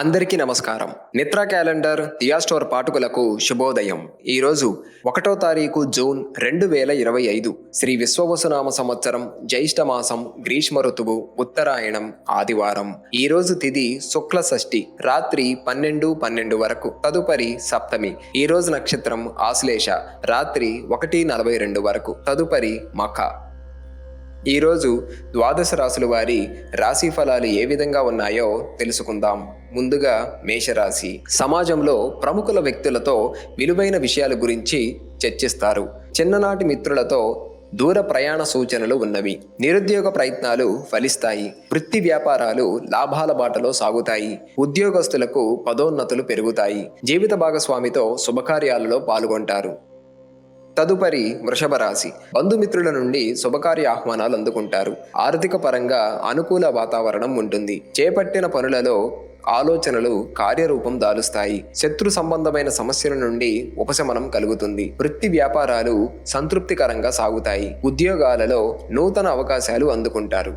అందరికీ నమస్కారం. నిద్ర క్యాలెండర్ దియా స్టోర్ పాఠకులకు శుభోదయం. ఈరోజు 1వ తారీఖు జూన్ 2025 శ్రీ విశ్వవసునామ సంవత్సరం జ్యేష్ఠ మాసం గ్రీష్మ ఋతువు ఉత్తరాయణం ఆదివారం. ఈరోజు తిథి శుక్ల షష్ఠి రాత్రి 12:12 వరకు. తదుపరి సప్తమి. ఈరోజు నక్షత్రం ఆశ్లేష రాత్రి 1:42 వరకు. తదుపరి మఖ. ఈరోజు ద్వాదశ రాశుల వారి రాశి ఫలాలు ఏ విధంగా ఉన్నాయో తెలుసుకుందాం. ముందుగా మేషరాశి. సమాజంలో ప్రముఖుల వ్యక్తులతో విలువైన విషయాల గురించి చర్చిస్తారు. చిన్ననాటి మిత్రులతో దూర ప్రయాణ సూచనలు ఉన్నవి. నిరుద్యోగ ప్రయత్నాలు ఫలిస్తాయి. వృత్తి వ్యాపారాలు లాభాల బాటలో సాగుతాయి. ఉద్యోగస్తులకు పదోన్నతులు పెరుగుతాయి. జీవిత భాగస్వామితో శుభకార్యాలలో పాల్గొంటారు. తదుపరి వృషభ రాశి. బంధుమిత్రుల నుండి శుభకార్య ఆహ్వానాలు అందుకుంటారు. ఆర్థిక పరంగా అనుకూల వాతావరణం ఉంటుంది. చేపట్టిన పనులలో ఆలోచనలు కార్యరూపం దాలుస్తాయి. శత్రు సంబంధమైన సమస్యల నుండి ఉపశమనం కలుగుతుంది. వృత్తి వ్యాపారాలు సంతృప్తికరంగా సాగుతాయి. ఉద్యోగాలలో నూతన అవకాశాలు అందుకుంటారు.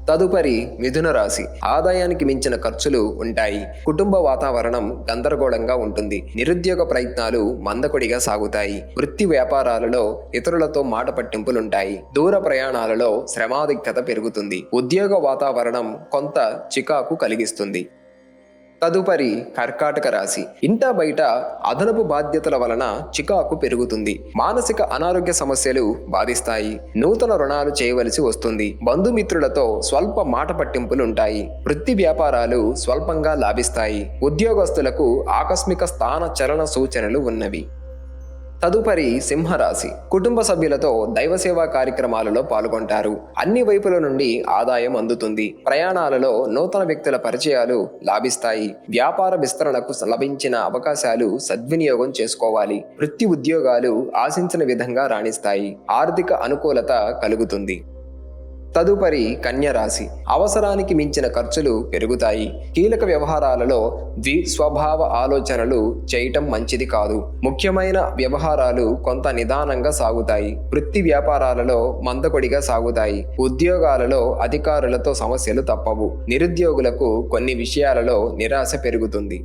తదుపరి మిథున రాశి. ఆదాయానికి మించిన ఖర్చులు ఉంటాయి. కుటుంబ వాతావరణం గందరగోళంగా ఉంటుంది. నిరుద్యోగ ప్రయత్నాలు మందకొడిగా సాగుతాయి. వృత్తి వ్యాపారాలలో ఇతరులతో మాట పట్టింపులుంటాయి. దూర ప్రయాణాలలో శ్రమాధిక్యత పెరుగుతుంది. ఉద్యోగ వాతావరణం కొంత చికాకు కలిగిస్తుంది. తదుపరి కర్కాటక రాశి. ఇంటా బయట అదనపు బాధ్యతల వలన చికాకు పెరుగుతుంది. మానసిక అనారోగ్య సమస్యలు బాధిస్తాయి. నూతన రుణాలు చేయవలసి వస్తుంది. బంధుమిత్రులతో స్వల్ప మాట పట్టింపులుంటాయి. వృత్తి వ్యాపారాలు స్వల్పంగా లాభిస్తాయి. ఉద్యోగస్తులకు ఆకస్మిక స్థాన చలన సూచనలు ఉన్నవి. తదుపరి సింహరాశి. కుటుంబ సభ్యులతో దైవసేవా కార్యక్రమాలలో పాల్గొంటారు. అన్ని వైపుల నుండి ఆదాయం అందుతుంది. ప్రయాణాలలో నూతన వ్యక్తుల పరిచయాలు లాభిస్తాయి. వ్యాపార విస్తరణకు లభించిన అవకాశాలు సద్వినియోగం చేసుకోవాలి. వృత్తి ఉద్యోగాలు ఆశించిన విధంగా రాణిస్తాయి. ఆర్థిక అనుకూలత కలుగుతుంది. తదుపరి కన్యరాశి. అవసరానికి మించిన ఖర్చులు పెరుగుతాయి. కీలక వ్యవహారాలలో ద్విస్వభావ ఆలోచనలు చేయటం మంచిది కాదు. ముఖ్యమైన వ్యవహారాలు కొంత నిదానంగా సాగుతాయి. వృత్తి వ్యాపారాలలో మందకొడిగా సాగుతాయి. ఉద్యోగాలలో అధికారులతో సమస్యలు తప్పవు. నిరుద్యోగులకు కొన్ని విషయాలలో నిరాశ పెరుగుతుంది.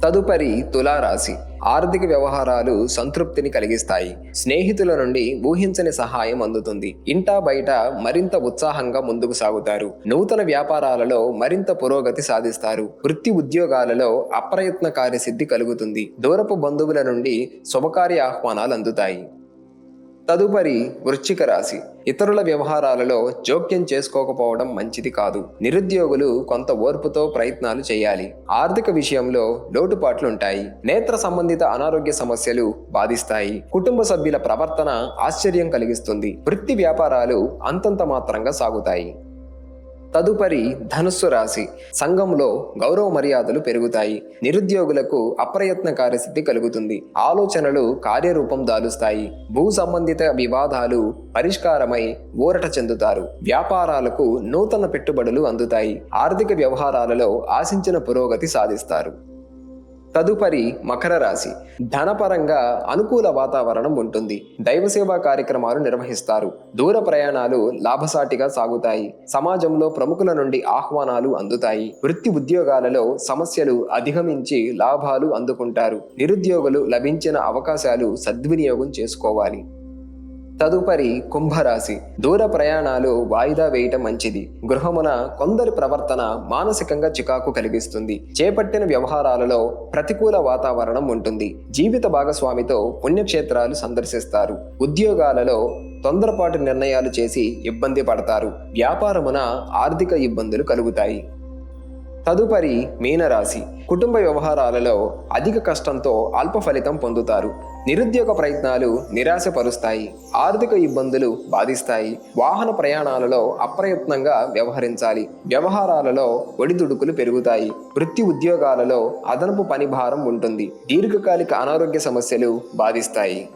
తదుపరి తులారాశి. ఆర్థిక వ్యవహారాలు సంతృప్తిని కలిగిస్తాయి. స్నేహితుల నుండి ఊహించని సహాయం అందుతుంది. ఇంటా బయట మరింత ఉత్సాహంగా ముందుకు సాగుతారు. నూతన వ్యాపారాలలో మరింత పురోగతి సాధిస్తారు. వృత్తి ఉద్యోగాలలో అప్రయత్న కార్యసిద్ధి కలుగుతుంది. దూరపు బంధువుల నుండి శుభకార్య ఆహ్వానాలు అందుతాయి. తదుపరి వృశ్చిక రాశి. ఇతరుల వ్యవహారాలలో జోక్యం చేసుకోకపోవడం మంచిది కాదు. నిరుద్యోగులు కొంత ఓర్పుతో ప్రయత్నాలు చేయాలి. ఆర్థిక విషయంలో లోటుపాట్లుంటాయి. నేత్ర సంబంధిత అనారోగ్య సమస్యలు బాధిస్తాయి. కుటుంబ సభ్యుల ప్రవర్తన ఆశ్చర్యం కలిగిస్తుంది. వృత్తి వ్యాపారాలు అంతంత మాత్రంగా సాగుతాయి. తదుపరి ధనుస్సు రాశి. సంఘంలో గౌరవ మర్యాదలు పెరుగుతాయి. నిరుద్యోగులకు అప్రయత్న కార్యసిద్ధి కలుగుతుంది. ఆలోచనలు కార్యరూపం దాలుస్తాయి. భూ సంబంధిత వివాదాలు పరిష్కారమై ఊరట చెందుతారు. వ్యాపారాలకు నూతన పెట్టుబడులు అందుతాయి. ఆర్థిక వ్యవహారాలలో ఆశించిన పురోగతి సాధిస్తారు. తదుపరి మకర రాశి. ధనపరంగా అనుకూల వాతావరణం ఉంటుంది. దైవసేవా కార్యక్రమాలు నిర్వహిస్తారు. దూర ప్రయాణాలు లాభసాటిగా సాగుతాయి. సమాజంలో ప్రముఖుల నుండి ఆహ్వానాలు అందుతాయి. వృత్తి ఉద్యోగాలలో సమస్యలు అధిగమించి లాభాలు అందుకుంటారు. నిరుద్యోగులు లభించిన అవకాశాలు సద్వినియోగం చేసుకోవాలి. తదుపరి కుంభరాశి. దూర ప్రయాణాలు వాయిదా వేయటం మంచిది. గృహమున కొందరి ప్రవర్తన మానసికంగా చికాకు కలిగిస్తుంది. చేపట్టిన వ్యవహారాలలో ప్రతికూల వాతావరణం ఉంటుంది. జీవిత భాగస్వామితో పుణ్యక్షేత్రాలు సందర్శిస్తారు. ఉద్యోగాలలో తొందరపాటు నిర్ణయాలు చేసి ఇబ్బంది పడతారు. వ్యాపారమున ఆర్థిక ఇబ్బందులు కలుగుతాయి. తదుపరి మీనరాశి. కుటుంబ వ్యవహారాలలో అధిక కష్టంతో అల్ప ఫలితం పొందుతారు. నిరుద్యోగ ప్రయత్నాలు నిరాశపరుస్తాయి. ఆర్థిక ఇబ్బందులు బాధిస్తాయి. వాహన ప్రయాణాలలో అప్రయత్నంగా వ్యవహరించాలి. వ్యవహారాలలో ఒడిదుడుకులు పెరుగుతాయి. వృత్తి ఉద్యోగాలలో అదనపు పని భారం ఉంటుంది. దీర్ఘకాలిక అనారోగ్య సమస్యలు బాధిస్తాయి.